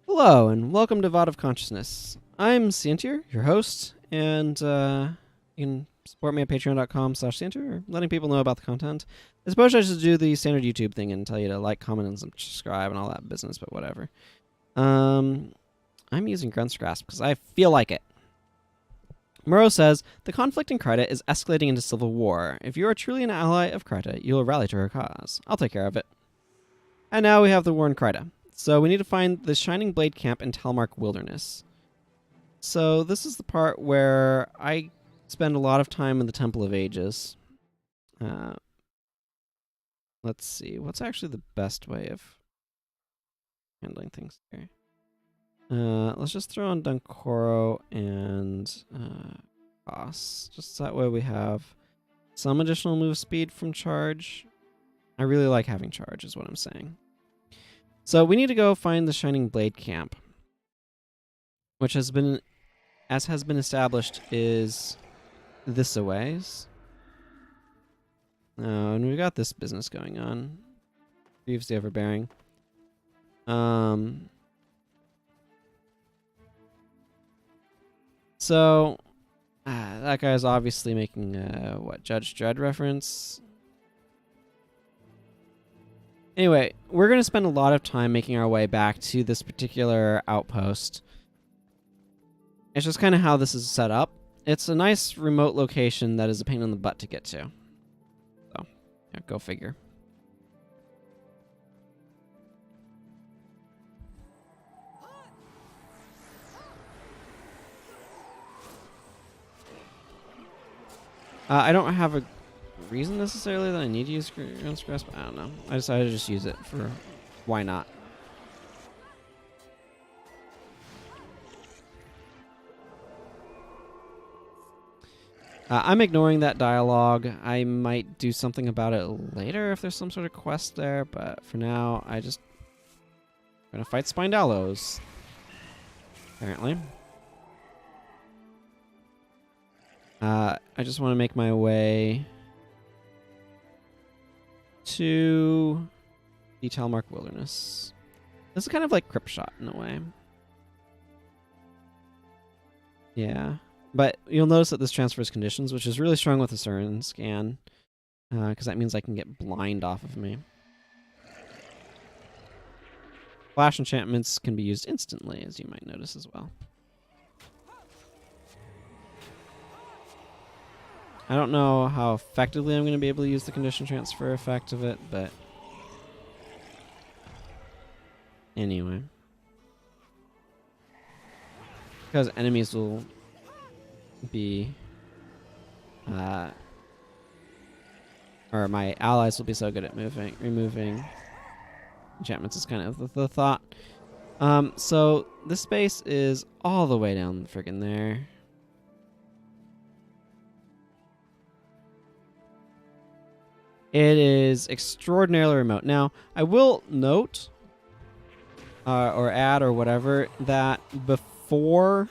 Hello, and welcome to VOD of Consciousness. I'm Sientir, your host, and you can support me at patreon.com/Sientir, or letting people know about the content. I suppose I should do the standard YouTube thing and tell you to like, comment, and subscribe and all that business, but whatever. I'm using Grunt's Grasp because I feel like it. Muro says, the conflict in Kryta is escalating into civil war. If you are truly an ally of Kryta, you will rally to her cause. I'll take care of it. And now we have the war in Kryta. So we need to find the Shining Blade camp in Talmark Wilderness. So this is the part where I spend a lot of time in the Temple of Ages. Let's see. What's actually the best way of handling things here? Let's just throw on Dunkoro and Boss. Just that way we have some additional move speed from charge. I really like having charge is what I'm saying. So we need to go find the Shining Blade camp, which has been established, is this a ways. And we've got this business going on. Reeves the Overbearing. So that guy's obviously making what, Judge Dredd reference. Anyway, we're going to spend a lot of time making our way back to this particular outpost. It's just kind of how this is set up. It's a nice remote location that is a pain in the butt to get to. So, yeah, go figure. I don't have a reason necessarily that I need to use Grunt's Grasp. I don't know. I decided to just use it for why not. I'm ignoring that dialogue. I might do something about it later if there's some sort of quest there, but for now, I'm gonna fight Spindalos. Apparently. I just want to make my way to the Talmark Wilderness. This is kind of like Crypt Shot in a way. Yeah. But you'll notice that this transfers conditions, which is really strong with the Asuran scan, because that means I can get blind off of me. Flash enchantments can be used instantly, as you might notice as well. I don't know how effectively I'm going to be able to use the condition transfer effect of it, but anyway. Because enemies will be, or my allies will be so good at removing enchantments is kind of the thought. So this space is all the way down friggin' there. It is extraordinarily remote. Now, I will note, or add, or whatever, that before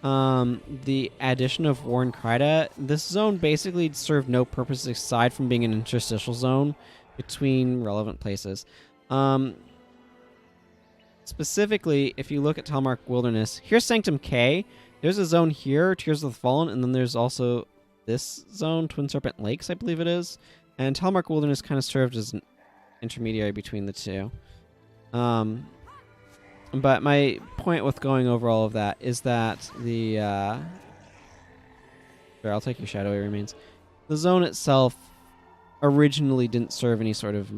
the addition of War in Kryta, this zone basically served no purpose aside from being an interstitial zone between relevant places. Specifically, if you look at Talmark Wilderness, here's Sanctum K. There's a zone here, Tears of the Fallen, and then there's also this zone, Twin Serpent Lakes, I believe it is. And Talmark Wilderness kind of served as an intermediary between the two. But my point with going over all of that is that the... Sure, I'll take your Shadowy Remains. The zone itself originally didn't serve any sort of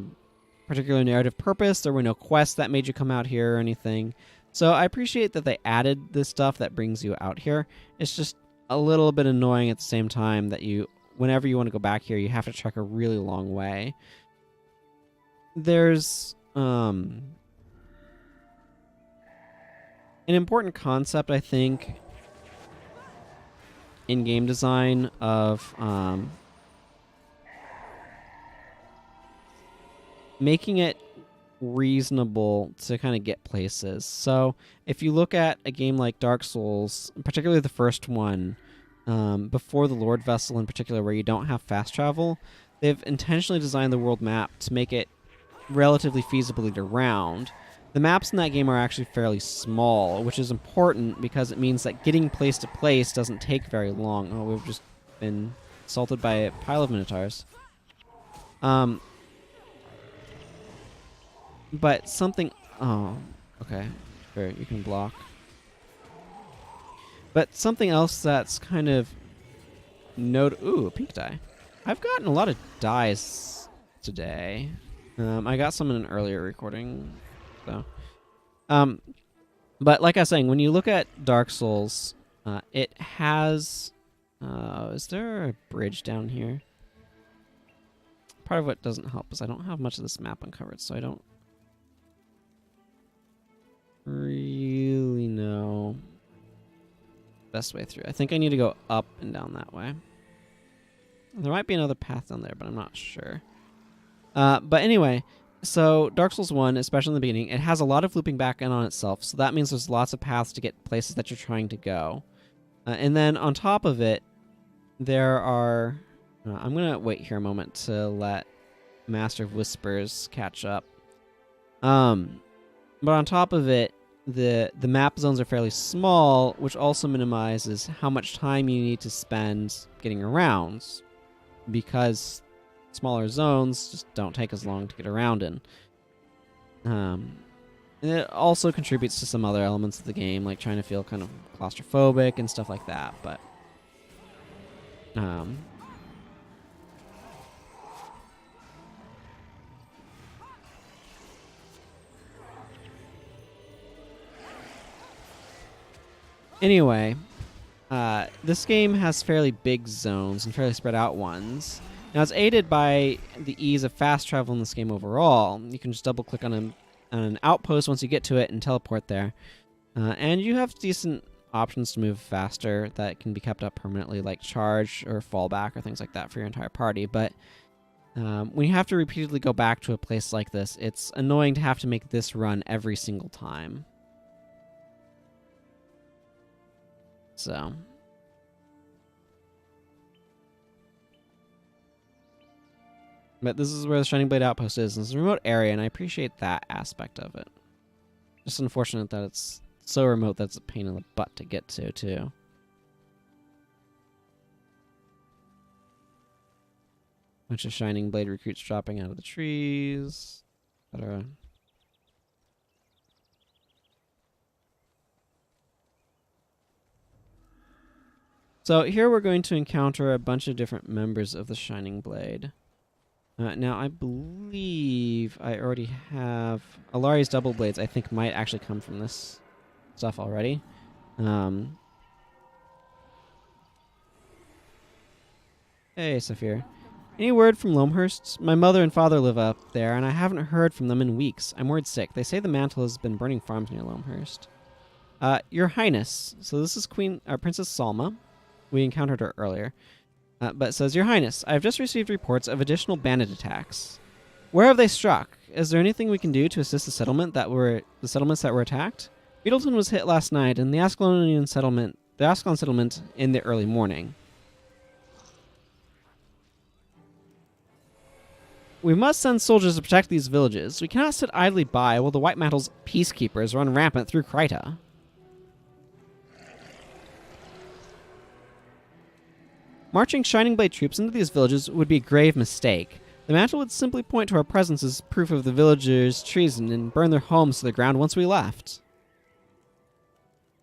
particular narrative purpose. There were no quests that made you come out here or anything. So I appreciate that they added this stuff that brings you out here. It's just a little bit annoying at the same time that whenever you want to go back here, you have to trek a really long way. There's an important concept, I think, in game design of making it reasonable to kind of get places. So if you look at a game like Dark Souls, particularly the first one, before the Lord Vessel in particular, where you don't have fast travel, they've intentionally designed the world map to make it relatively feasible to get around. The maps in that game are actually fairly small, which is important because it means that getting place to place doesn't take very long. Oh, we've just been assaulted by a pile of minotaurs. But something... Oh, okay. Sure, you can block. But something else that's kind of... Ooh, a pink die. I've gotten a lot of dies today. I got some in an earlier recording, so... But like I was saying, when you look at Dark Souls, it has... is there a bridge down here? Part of what doesn't help is I don't have much of this map uncovered, so I don't really know best way through. I think I need to go up and down that way. There might be another path down there, but I'm not sure. But anyway, so Dark Souls 1, especially in the beginning, it has a lot of looping back in on itself, so that means there's lots of paths to get places that you're trying to go. And then on top of it, there are... I'm going to wait here a moment to let Master of Whispers catch up. But on top of it, the map zones are fairly small, which also minimizes how much time you need to spend getting around, because smaller zones just don't take as long to get around in. And it also contributes to some other elements of the game, like trying to feel kind of claustrophobic and stuff like that, but... Anyway, this game has fairly big zones and fairly spread out ones. Now, it's aided by the ease of fast travel in this game overall. You can just double-click on an outpost once you get to it and teleport there. And you have decent options to move faster that can be kept up permanently, like charge or fallback or things like that for your entire party. But when you have to repeatedly go back to a place like this, it's annoying to have to make this run every single time. So... But this is where the Shining Blade Outpost is. It's a remote area, and I appreciate that aspect of it. Just unfortunate that it's so remote that it's a pain in the butt to get to, too. Bunch of Shining Blade recruits dropping out of the trees, etc. So here we're going to encounter a bunch of different members of the Shining Blade. Now, I believe I already have... Alari's Double Blades, I think, might actually come from this stuff already. Hey, Saphir. Any word from Loamhurst? My mother and father live up there, and I haven't heard from them in weeks. I'm worried sick. They say the mantle has been burning farms near Loamhurst. Your Highness. So this is Princess Salma. We encountered her earlier. But it says, Your Highness, I have just received reports of additional bandit attacks. Where have they struck? Is there anything we can do to assist the settlements that were attacked? Beetleton was hit last night, and the Ascalon settlement in the early morning. We must send soldiers to protect these villages. We cannot sit idly by while the White Mantle's peacekeepers run rampant through Kryta. Marching Shining Blade troops into these villages would be a grave mistake. The Mantle would simply point to our presence as proof of the villagers' treason and burn their homes to the ground once we left.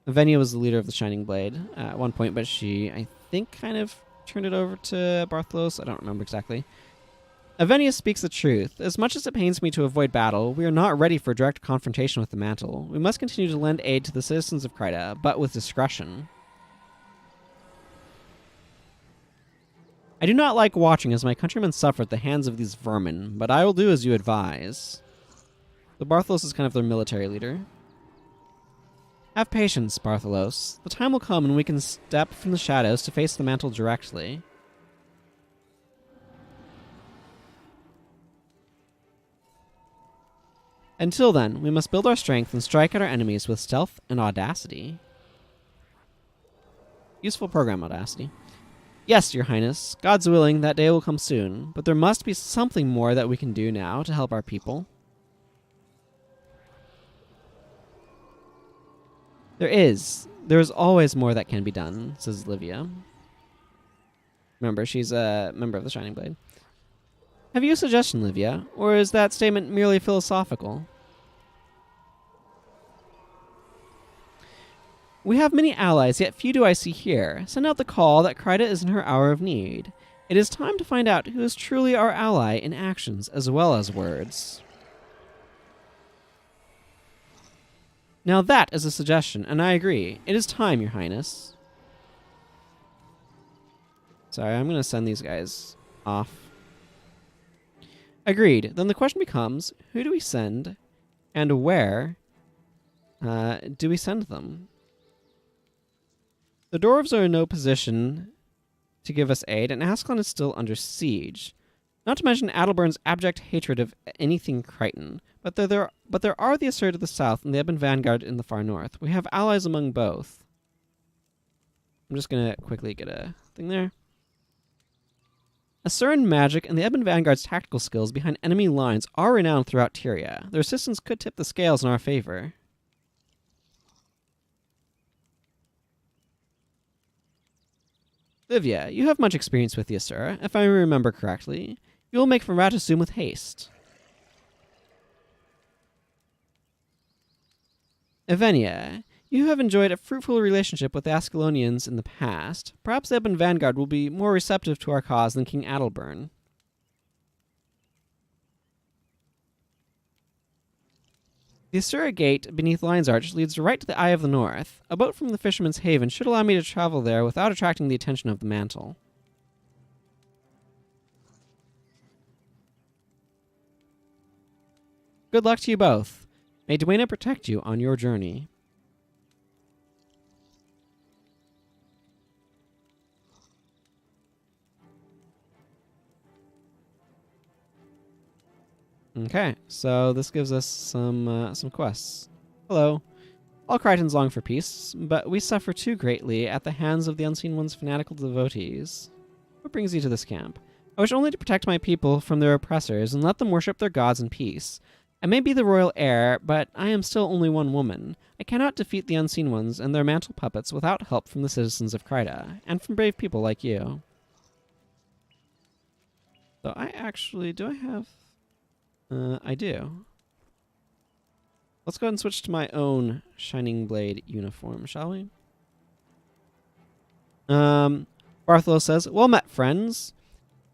Avenia was the leader of the Shining Blade at one point, but she, I think, kind of turned it over to Bartholos. I don't remember exactly. Avenia speaks the truth. As much as it pains me to avoid battle, we are not ready for direct confrontation with the Mantle. We must continue to lend aid to the citizens of Kryta, but with discretion. I do not like watching as my countrymen suffer at the hands of these vermin, but I will do as you advise. So Bartholos is kind of their military leader. Have patience, Bartholos. The time will come when we can step from the shadows to face the Mantle directly. Until then, we must build our strength and strike at our enemies with stealth and audacity. Useful program, Audacity. Yes, Your Highness. God's willing, that day will come soon. But there must be something more that we can do now to help our people. There is. There is always more that can be done, says Livia. Remember, she's a member of the Shining Blade. Have you a suggestion, Livia? Or is that statement merely philosophical? We have many allies, yet few do I see here. Send out the call that Kryta is in her hour of need. It is time to find out who is truly our ally in actions as well as words. Now that is a suggestion, and I agree. It is time, Your Highness. Sorry, I'm going to send these guys off. Agreed. Then the question becomes, who do we send, and where do we send them? The dwarves are in no position to give us aid, and Ascalon is still under siege. Not to mention Adalbern's abject hatred of anything Krytan. But there are the Asuran to the south and the Ebon Vanguard in the far north. We have allies among both. I'm just going to quickly get a thing there. Asuran magic and the Ebon Vanguard's tactical skills behind enemy lines are renowned throughout Tyria. Their assistance could tip the scales in our favor. Livia, you have much experience with the Asura. If I remember correctly, you will make for Ratasum with haste. Evenia, you have enjoyed a fruitful relationship with the Ascalonians in the past. Perhaps the Ebon Vanguard will be more receptive to our cause than King Adalbern. The Asura Gate beneath Lion's Arch leads right to the Eye of the North. A boat from the Fisherman's Haven should allow me to travel there without attracting the attention of the mantle. Good luck to you both. May Dwayna protect you on your journey. Okay, so this gives us some quests. Hello. All Krytans long for peace, but we suffer too greatly at the hands of the Unseen One's fanatical devotees. What brings you to this camp? I wish only to protect my people from their oppressors and let them worship their gods in peace. I may be the royal heir, but I am still only one woman. I cannot defeat the Unseen Ones and their mantle puppets without help from the citizens of Kryta, and from brave people like you. So I actually, do I have... I do. Let's go ahead and switch to my own Shining Blade uniform, shall we? Bartholo says, well met, friends.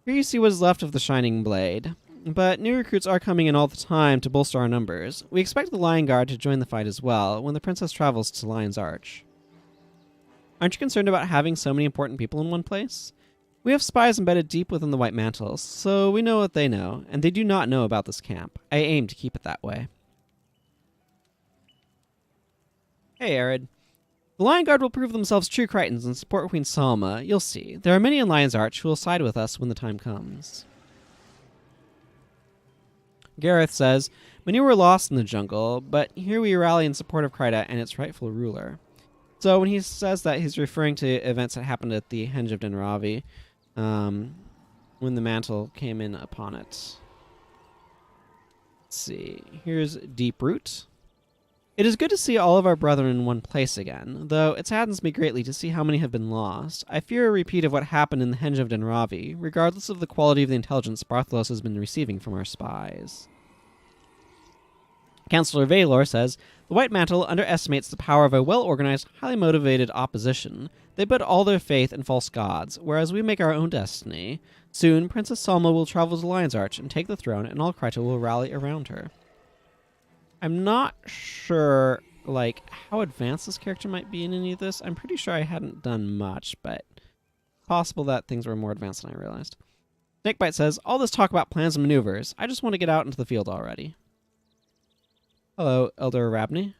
Here you see what is left of the Shining Blade. But new recruits are coming in all the time to bolster our numbers. We expect the Lion Guard to join the fight as well when the princess travels to Lion's Arch. Aren't you concerned about having so many important people in one place? We have spies embedded deep within the White Mantles, so we know what they know, and they do not know about this camp. I aim to keep it that way. Hey, Arid. The Lion Guard will prove themselves true Krytans and support Queen Salma. You'll see. There are many in Lion's Arch who will side with us when the time comes. Gareth says, many were lost in the jungle, but here we rally in support of Kryta and its rightful ruler. So when he says that, he's referring to events that happened at the Henge of Denravi, when the mantle came in upon it. Let's see. Here's Deep Root. It is good to see all of our brethren in one place again, though it saddens me greatly to see how many have been lost. I fear a repeat of what happened in the Henge of Denravi, regardless of the quality of the intelligence Bartholos has been receiving from our spies. Chancellor Valor says, the White Mantle underestimates the power of a well-organized, highly motivated opposition. They put all their faith in false gods, whereas we make our own destiny. Soon, Princess Salma will travel to Lion's Arch and take the throne, and all Kryta will rally around her. I'm not sure, how advanced this character might be in any of this. I'm pretty sure I hadn't done much, but possible that things were more advanced than I realized. Snakebite says, all this talk about plans and maneuvers. I just want to get out into the field already. Hello, Elder Rabney.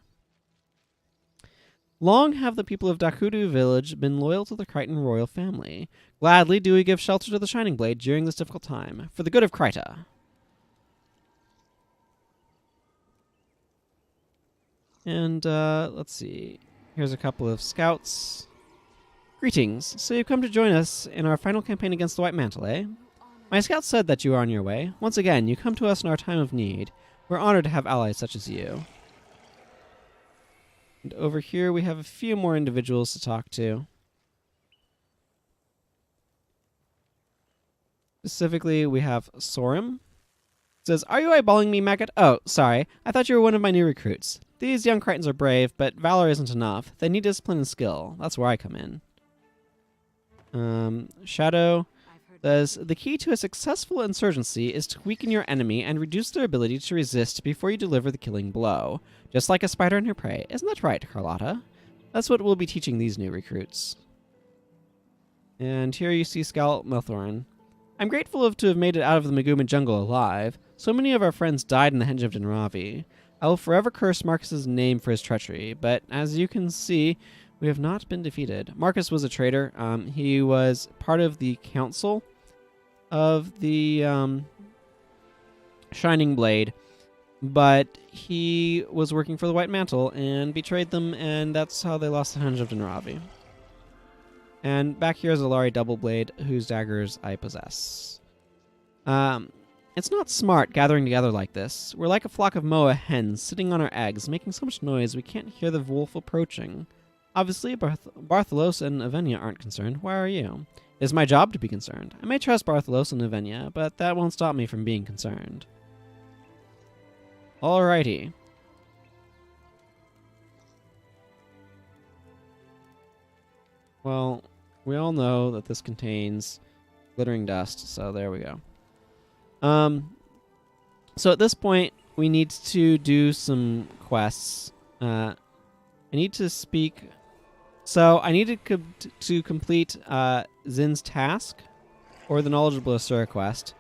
Long have the people of Dakudu village been loyal to the Krytan royal family. Gladly do we give shelter to the Shining Blade during this difficult time, for the good of Kryta. And, let's see. Here's a couple of scouts. Greetings. So you've come to join us in our final campaign against the White Mantle, eh? My scouts said that you are on your way. Once again, you come to us in our time of need. We're honored to have allies such as you. And over here we have a few more individuals to talk to. Specifically, we have Sorim. It says, "Are you eyeballing me, maggot? Oh, sorry. I thought you were one of my new recruits. These young Krytans are brave, but valor isn't enough. They need discipline and skill. That's where I come in." Shadow says, "The key to a successful insurgency is to weaken your enemy and reduce their ability to resist before you deliver the killing blow. Just like a spider in her prey. Isn't that right, Carlotta? That's what we'll be teaching these new recruits." And here you see Scout Melthorin. "I'm grateful to have made it out of the Maguma jungle alive. So many of our friends died in the Henge of Dinravi. I will forever curse Marcus's name for his treachery, but as you can see, we have not been defeated." Marcus was a traitor. He was part of the council of the Shining Blade, but he was working for the White Mantle and betrayed them, and that's how they lost the Henge of Dinravi. And back here is a Lari Double Blade, whose daggers I possess. It's not smart gathering together like this. We're like a flock of moa hens sitting on our eggs, making so much noise we can't hear the wolf approaching. Obviously, Bartholos and Avenia aren't concerned. Why are you? It is my job to be concerned. I may trust Bartholos and Avenia, but that won't stop me from being concerned. Alrighty. Well, we all know that this contains glittering dust, so there we go. So at this point, we need to do some quests. I need to speak... So I need to complete Zinn's task, or the Knowledgeable Asura quest.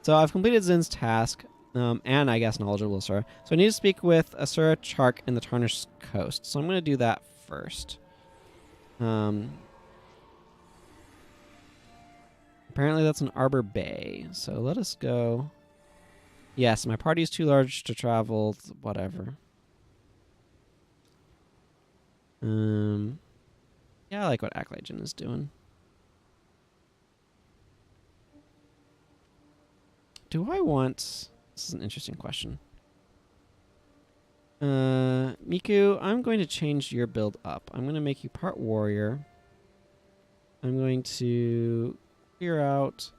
So I've completed Zinn's task, and I guess Knowledgeable Asura. So I need to speak with Asura Chark in the Tarnished Coast. So I'm going to do that first. Apparently that's an Arbor Bay, so let us go. Yes, my party is too large to travel, whatever. Yeah, I like what Acolyte Jin is doing. Do I want... This is an interesting question. Miku, I'm going to change your build up. I'm going to make you part warrior. I'm going to clear out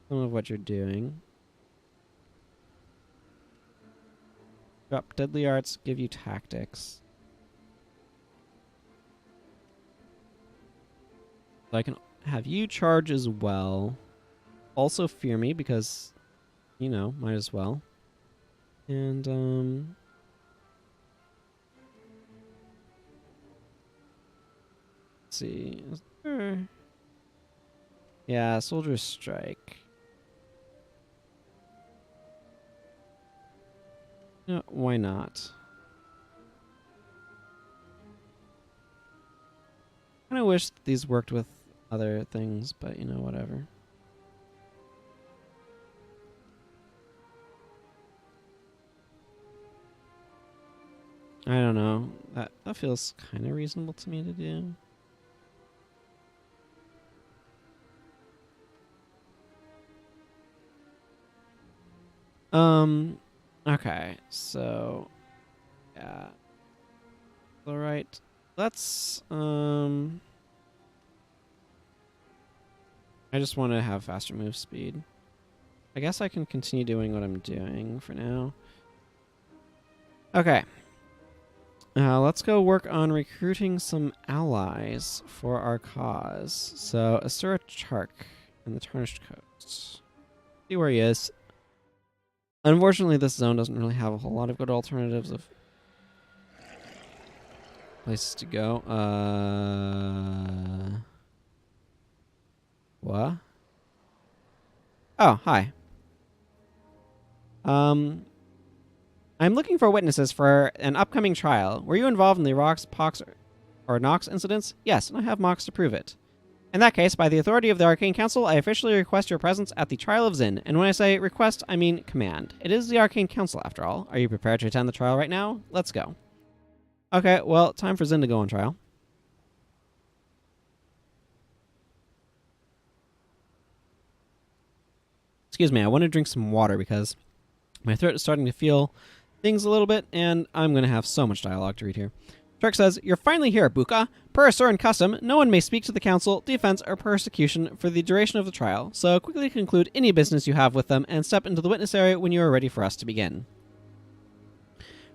some of what you're doing. Drop deadly arts, give you tactics. So I can have you charge as well. Also fear me because, you know, might as well. And, let's see. Is there... Yeah, Soldier's Strike. No, why not? I kind of wish these worked with other things, but you know, whatever. I don't know. That feels kind of reasonable to me to do. Okay, so yeah. All right. Let's I just want to have faster move speed. I guess I can continue doing what I'm doing for now. Okay. Let's go work on recruiting some allies for our cause. So, Asura Chark in the Tarnished Coast. See where he is. Unfortunately, this zone doesn't really have a whole lot of good alternatives of places to go. What? Oh, hi. I'm looking for witnesses for an upcoming trial. Were you involved in the Rox, Pox, or Nox incidents? Yes, and I have mocks to prove it. In that case, by the authority of the Arcane Council, I officially request your presence at the trial of Zinn. And when I say request, I mean command. It is the Arcane Council, after all. Are you prepared to attend the trial right now? Let's go. Okay, well, time for Zinn to go on trial. Excuse me, I want to drink some water because my throat is starting to feel things a little bit, and I'm going to have so much dialogue to read here. Shark says, "You're finally here, Buka. Per Asuran custom, no one may speak to the council, defense, or prosecution for the duration of the trial, so quickly conclude any business you have with them and step into the witness area when you are ready for us to begin."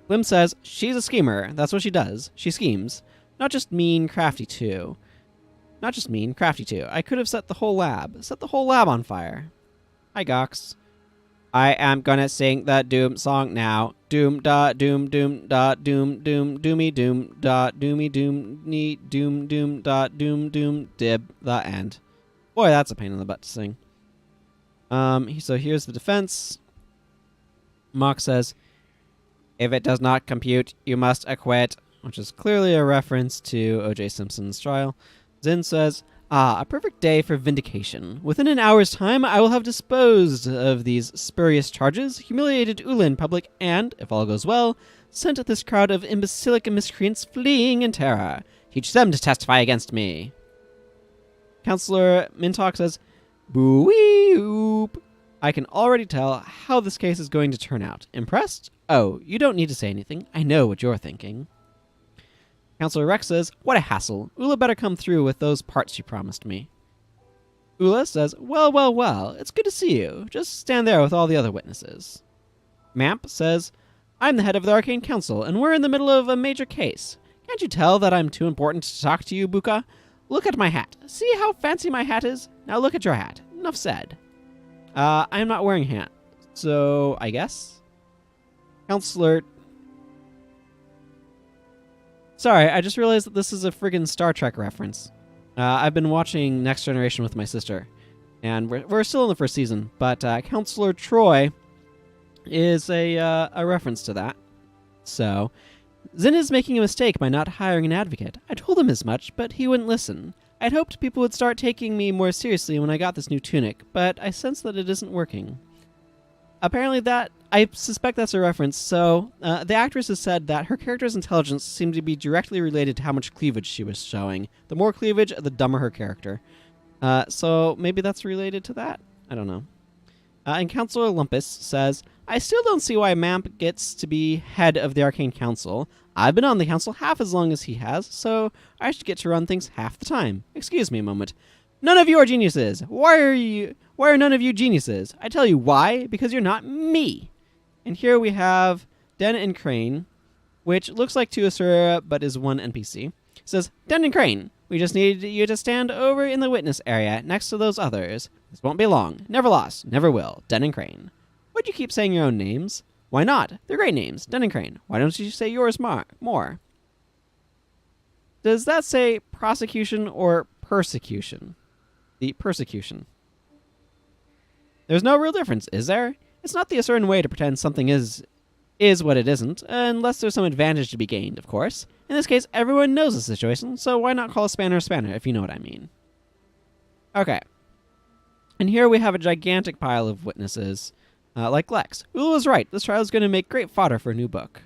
Glim says, "She's a schemer. That's what she does. She schemes. Not just mean, crafty too. Not just mean, crafty too. I could have set the whole lab on fire." Hi, Gox. "I am gonna sing the Doom song now. Doom da doom doom da doom doom doomy doom da doomy doom nee doom doom da doom doom dib the end." Boy, that's a pain in the butt to sing. So here's the defense. Mock says, "If it does not compute, you must acquit," which is clearly a reference to O.J. Simpson's trial. Zinn says, "A perfect day for vindication. Within an hour's time, I will have disposed of these spurious charges, humiliated Ula in public, and, if all goes well, sent this crowd of imbecilic miscreants fleeing in terror. Teach them to testify against me." Counselor Mintok says, "Boo-wee-oop. I can already tell how this case is going to turn out. Impressed? Oh, you don't need to say anything. I know what you're thinking." Counselor Rex says, "What a hassle. Ula better come through with those parts she promised me." Ula says, well, well, well. It's good to see you. Just stand there with all the other witnesses." Mamp says, "I'm the head of the Arcane Council, and we're in the middle of a major case. Can't you tell that I'm too important to talk to you, Buka? Look at my hat. See how fancy my hat is? Now look at your hat. Enough said." I'm not wearing a hat, so I guess. Counselor... Sorry, I just realized that this is a friggin' Star Trek reference. I've been watching Next Generation with my sister, and we're still in the first season, but Counselor Troy is a reference to that. So, Zinn is making a mistake by not hiring an advocate. I told him as much, but he wouldn't listen. I'd hoped people would start taking me more seriously when I got this new tunic, but I sense that it isn't working. Apparently I suspect that's a reference, so the actress has said that her character's intelligence seemed to be directly related to how much cleavage she was showing. The more cleavage, the dumber her character. So maybe that's related to that? I don't know. And Counselor Lumpus says, "I still don't see why Mamp gets to be head of the Arcane Council. I've been on the council half as long as he has, so I should get to run things half the time. Excuse me a moment. None of you are geniuses. Why are none of you geniuses? I tell you why, because you're not me." And here we have Den and Crane, which looks like two Asura, but is one NPC. It says, "Den and Crane, we just need you to stand over in the witness area next to those others. This won't be long. Never lost. Never will. Den and Crane." Why'd you keep saying your own names? Why not? They're great names. Den and Crane. Why don't you say yours more? Does that say prosecution or persecution? The persecution. There's no real difference, is there? It's not the Asuran way to pretend something is what it isn't, unless there's some advantage to be gained, of course. In this case, everyone knows the situation, so why not call a spanner, if you know what I mean. Okay. And here we have a gigantic pile of witnesses. Like Lex. Ula was right. This trial is going to make great fodder for a new book.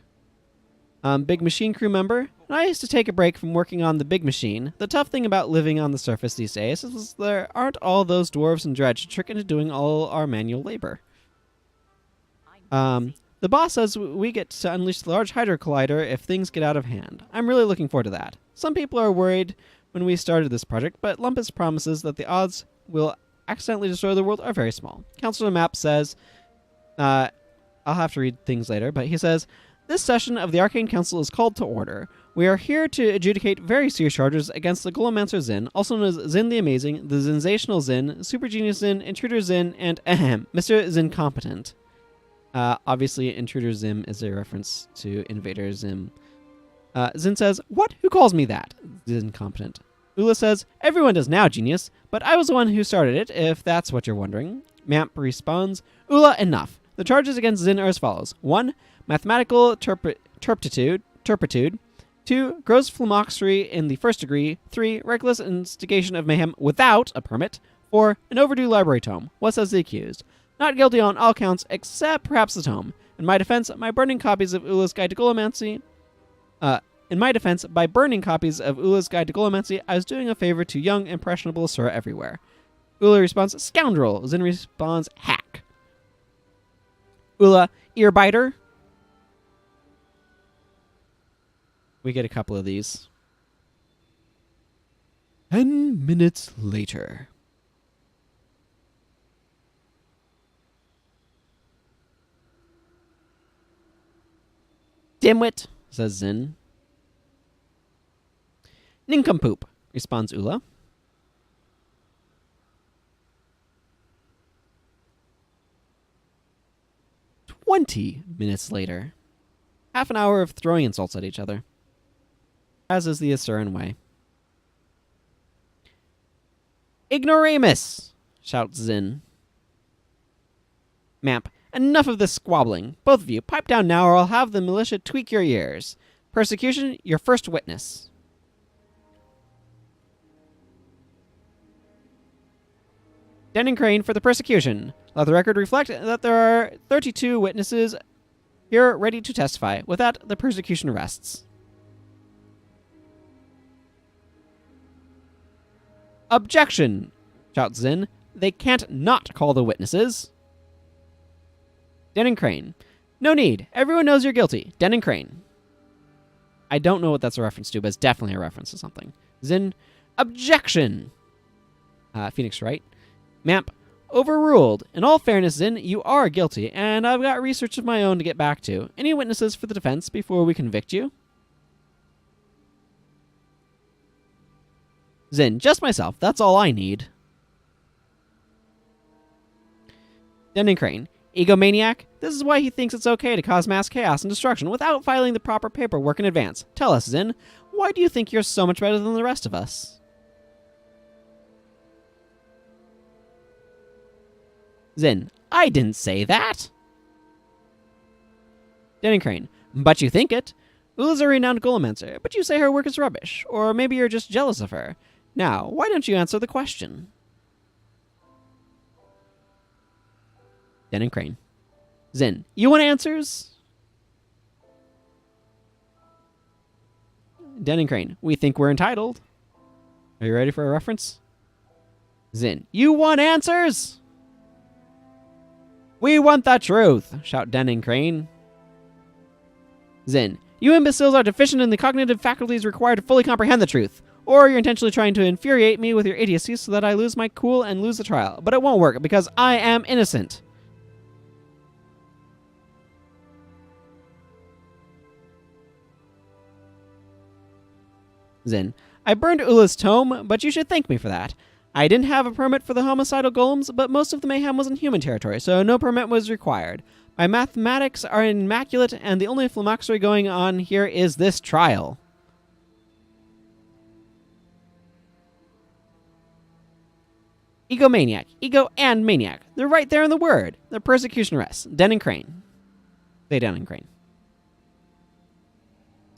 Big Machine crew member. When I used to take a break from working on the big machine, the tough thing about living on the surface these days is there aren't all those dwarves and dredge to trick into doing all our manual labor. The boss says we get to unleash the Large Hydro Collider if things get out of hand. I'm really looking forward to that. Some people are worried when we started this project, but Lumpus promises that the odds will accidentally destroy the world are very small. Counselor Map says... I'll have to read things later, but he says, "This session of the Arcane Council is called to order. We are here to adjudicate very serious charges against the Golemancer Zinn, also known as Zinn the Amazing, the Sensational Zinn, Super Genius Zinn, Intruder Zinn, and Mr. Zincompetent." Obviously, Intruder Zim is a reference to Invader Zim. Zinn says, "What? Who calls me that?" Zincompetent. Ula says, "Everyone does now, genius, but I was the one who started it, if that's what you're wondering." Mamp responds, "Ula, enough. The charges against Zinn are as follows. 1. Mathematical turpitude. 2. Gross flummoxery in the first degree. 3. Reckless instigation of mayhem without a permit. 4. An overdue library tome. What says the accused? Not guilty on all counts except perhaps the tome. In my defense, by burning copies of Ula's Guide to Golemancy, I was doing a favor to young, impressionable Asura everywhere." Ula responds, "Scoundrel." Zinn responds, "Hack." Ula, "Earbiter." We get a couple of these. 10 minutes later. Dimwit, says Zinn. Nincompoop, responds Ula. "20 minutes later. Half an hour of throwing insults at each other. As is the Asuran way. Ignoramus, shouts Zinn. Mamp, enough of this squabbling. Both of you, pipe down now or I'll have the militia tweak your ears. Persecution, your first witness. Den and Crane for the persecution. Let the record reflect that there are 32 witnesses here ready to testify. With that, the persecution rests. Objection, shouts Zinn. They can't not call the witnesses. Den and Crane. No need. Everyone knows you're guilty. Den and Crane. I don't know what that's a reference to, but it's definitely a reference to something. Zinn. Objection. Phoenix Wright. Mamp. Overruled. In all fairness, Zinn, you are guilty, and I've got research of my own to get back to. Any witnesses for the defense before we convict you? Zinn. Just myself. That's all I need. Den and Crane. Egomaniac, this is why he thinks it's okay to cause mass chaos and destruction without filing the proper paperwork in advance. Tell us, Zinn, why do you think you're so much better than the rest of us? Zinn, I didn't say that. Den and Crane, but you think it. Ula's a renowned golemancer, but you say her work is rubbish, or maybe you're just jealous of her. Now, why don't you answer the question? Den and Crane. Zinn, you want answers? Den and Crane, we think we're entitled. Are you ready for a reference? Zinn, you want answers? We want the truth, shout Den and Crane. Zinn, you imbeciles are deficient in the cognitive faculties required to fully comprehend the truth. Or you're intentionally trying to infuriate me with your idiocy so that I lose my cool and lose the trial. But it won't work because I am innocent. Zinn, I burned Ula's tome, but you should thank me for that. I didn't have a permit for the homicidal golems, but most of the mayhem was in human territory, so no permit was required. My mathematics are immaculate, and the only flummoxery going on here is this trial. Egomaniac. Ego and maniac. They're right there in the word. The persecution rests. Den and Crane. Say Den and Crane.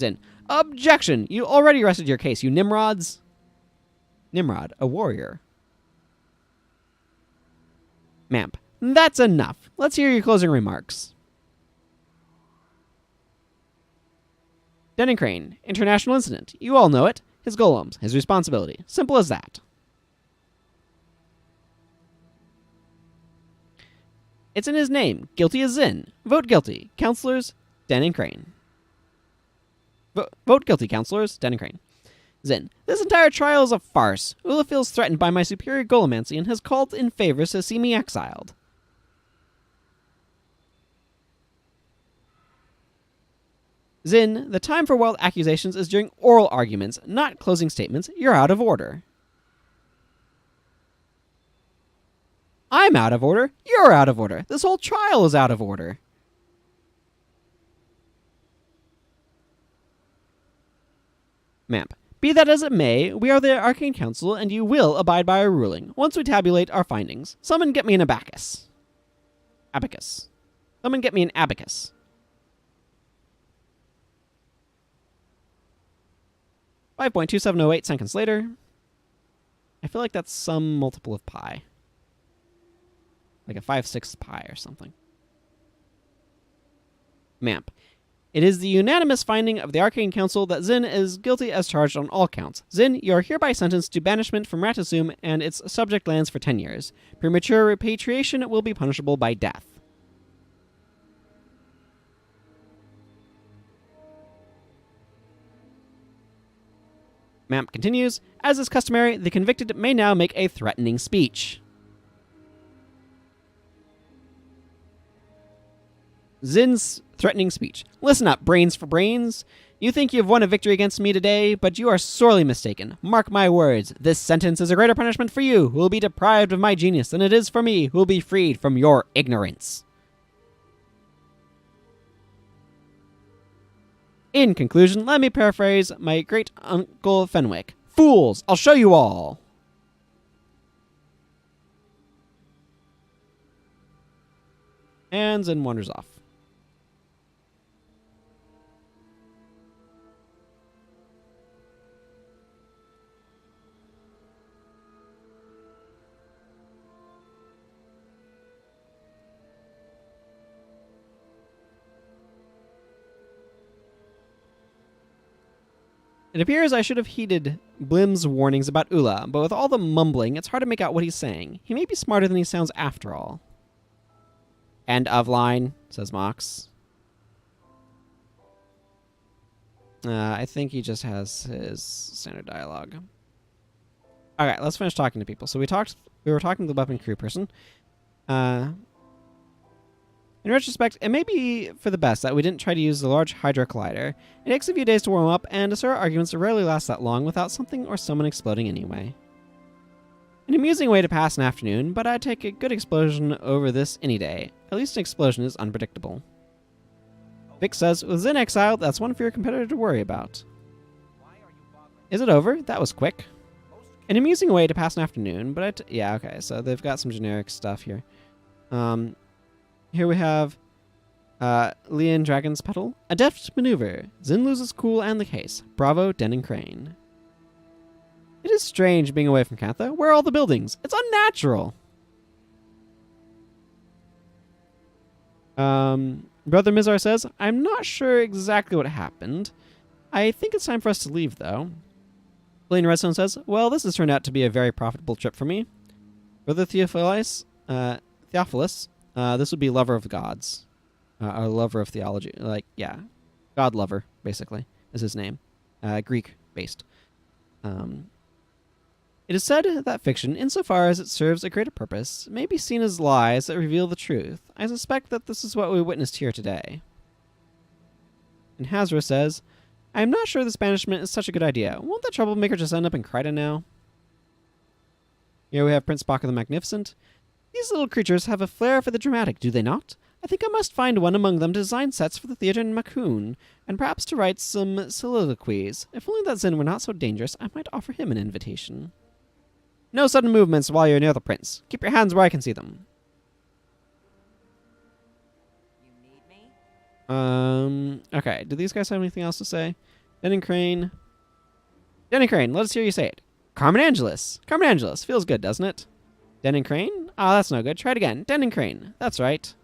Zinn. Objection! You already rested your case, you nimrods. Nimrod, a warrior. Mamp. That's enough. Let's hear your closing remarks. Den and Crane. International incident. You all know it. His golems. His responsibility. Simple as that. It's in his name. Guilty as Zinn. Vote guilty. Counselors, Den and Crane. Vote guilty, counselors, Den and Crane. Zinn. This entire trial is a farce. Ula feels threatened by my superior golemancy and has called in favors to see me exiled. Zinn. The time for wild accusations is during oral arguments, not closing statements. You're out of order. I'm out of order. You're out of order. This whole trial is out of order. Mamp. Be that as it may, we are the Arcane Council, and you will abide by our ruling, once we tabulate our findings. Someone get me an abacus. Abacus. Someone get me an abacus. .2708 seconds later. I feel like that's some multiple of pi. Like a 5/6 pi or something. Mamp. It is the unanimous finding of the Arcane Council that Zinn is guilty as charged on all counts. Zinn, you are hereby sentenced to banishment from Ratasum and its subject lands for 10 years. Premature repatriation will be punishable by death. Mamp continues, as is customary, the convicted may now make a threatening speech. Zinn's threatening speech. Listen up, brains for brains. You think you've won a victory against me today, but you are sorely mistaken. Mark my words, this sentence is a greater punishment for you, who will be deprived of my genius, than it is for me, who will be freed from your ignorance. In conclusion, let me paraphrase my great-uncle Fenwick. Fools, I'll show you all. And Zinn wanders off. It appears I should have heeded Blim's warnings about Ula, but with all the mumbling, it's hard to make out what he's saying. He may be smarter than he sounds after all. End of line, says Mox. I think he just has his standard dialogue. Okay, let's finish talking to people. So we were talking to the weapon crew person. In retrospect, it may be for the best that we didn't try to use the large Hydra Collider. It takes a few days to warm up, and Asuran arguments rarely last that long without something or someone exploding anyway. An amusing way to pass an afternoon, but I'd take a good explosion over this any day. At least an explosion is unpredictable. Vic says, with Zinn exiled, that's one for your competitor to worry about. Is it over? That was quick. An amusing way to pass an afternoon, but yeah, okay, so they've got some generic stuff here. Here we have Leon Dragon's Petal. A deft maneuver. Zinn loses cool and the case. Bravo, Den and Crane. It is strange being away from Cantha. Where are all the buildings? It's unnatural. Brother Mizar says, I'm not sure exactly what happened. I think it's time for us to leave, though. Blaine Redstone says, well, this has turned out to be a very profitable trip for me. Brother Theophilus, this would be lover of the gods. Or lover of theology. Like, yeah. God lover, basically, is his name. Greek-based. It is said that fiction, insofar as it serves a greater purpose, may be seen as lies that reveal the truth. I suspect that this is what we witnessed here today. And Hazra says, I am not sure this banishment is such a good idea. Won't that troublemaker just end up in Kryta now? Here we have Prince Baka the Magnificent. These little creatures have a flair for the dramatic, do they not? I think I must find one among them to design sets for the theater in Makun, and perhaps to write some soliloquies. If only that Zinn were not so dangerous, I might offer him an invitation. No sudden movements while you're near the prince. Keep your hands where I can see them. You need me? Okay. Do these guys have anything else to say? Den and Crane. Den and Crane, let us hear you say it. Carmen Angelus. Carmen Angelus. Feels good, doesn't it? Den and Crane? Ah, that's no good. Try it again. Den and Crane. That's right.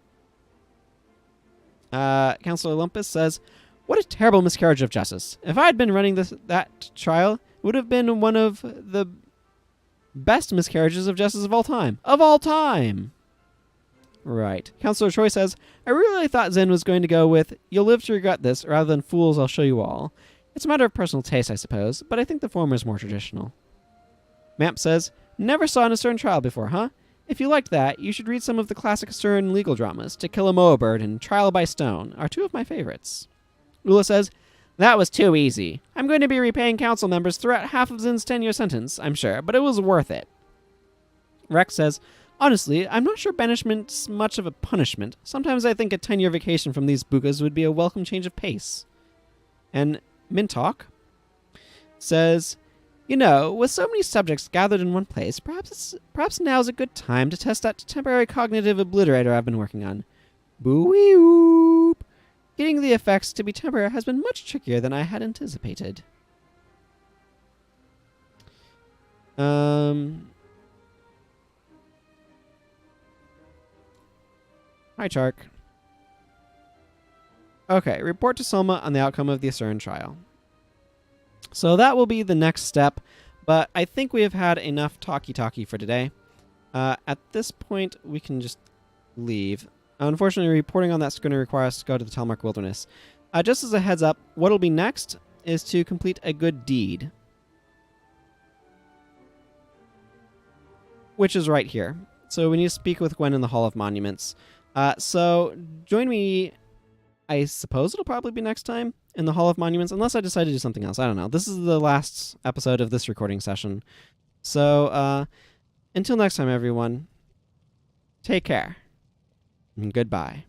Counselor Lumpus says, what a terrible miscarriage of justice. If I had been running that trial, it would have been one of the best miscarriages of justice of all time. Of all time! Right. Counselor Troy says, I really thought Zinn was going to go with, you'll live to regret this, rather than fools, I'll show you all. It's a matter of personal taste, I suppose, but I think the former is more traditional. Mamp says, never saw an Asuran trial before, huh? If you liked that, you should read some of the classic Asuran legal dramas. To Kill a Moa Bird and Trial by Stone are two of my favorites. Ula says, that was too easy. I'm going to be repaying council members throughout half of Zinn's 10-year sentence, I'm sure, but it was worth it. Rex says, honestly, I'm not sure banishment's much of a punishment. Sometimes I think a 10-year vacation from these bukas would be a welcome change of pace. And Mintalk says, you know, with so many subjects gathered in one place, perhaps now's a good time to test that temporary cognitive obliterator I've been working on. Boo-wee-oop. Getting the effects to be temporary has been much trickier than I had anticipated. Hi, Chark. Okay, report to Selma on the outcome of the Asuran trial. So that will be the next step, but I think we have had enough talkie-talkie for today. At this point, we can just leave. Unfortunately, reporting on that's going to require us to go to the Talmark Wilderness. Just as a heads up, what will be next is to complete a good deed. which is right here. So we need to speak with Gwen in the Hall of Monuments. So join me. I suppose it'll probably be next time in the Hall of Monuments, unless I decide to do something else. I don't know. This is the last episode of this recording session. So until next time, everyone, take care and goodbye.